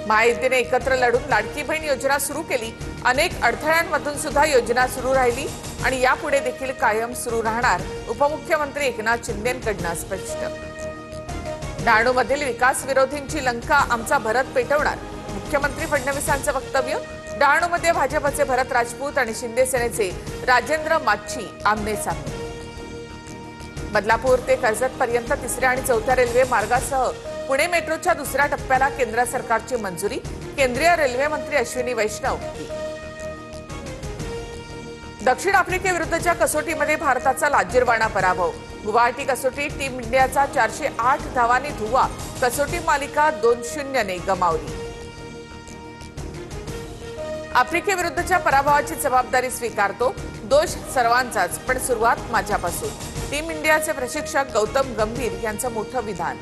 महायुतीने एकत्र लढून लाडकी बहीण योजना सुरू केली। अनेक अडथळ्यांमधून सुद्धा योजना सुरू राहिली आणि यापुढे देखील कायम सुरू राहणार। उपमुख्यमंत्री एकनाथ शिंदेंकडून स्पष्ट। डहाणूमधील विकास विरोधींची लंका आमचा भरत पेटवणार, मुख्यमंत्री फडणवीसांचं वक्तव्य। डहाणूमध्ये भाजपचे भरत राजपूत आणि शिंदे सेनेचे राजेंद्र माच्छी आमने सामने। बदलापूर ते कर्जत पर्यंत तिसऱ्या आणि चौथ्या रेल्वे मार्गासह पुणे मेट्रोच्या दुसऱ्या टप्प्याला केंद्र सरकारची मंजुरी। केंद्रीय रेल्वे मंत्री अश्विनी वैष्णव। दक्षिण आफ्रिकेविरुद्धच्या कसोटीमध्ये भारताचा लाजिरवाणा पराभव। गुवाहाटी कसोटी टीम इंडियाचा 408 धावांनी धुव्वा, कसोटी मालिका 2-0 ने गमावली। आफ्रिकेविरुद्धच्या पराभवाची जबाबदारी स्वीकारतो, दोष सर्वांचाच, पण सुरुवात माझ्यापासून। टीम इंडियाचे प्रशिक्षक गौतम गंभीर यांचं मोठं विधान।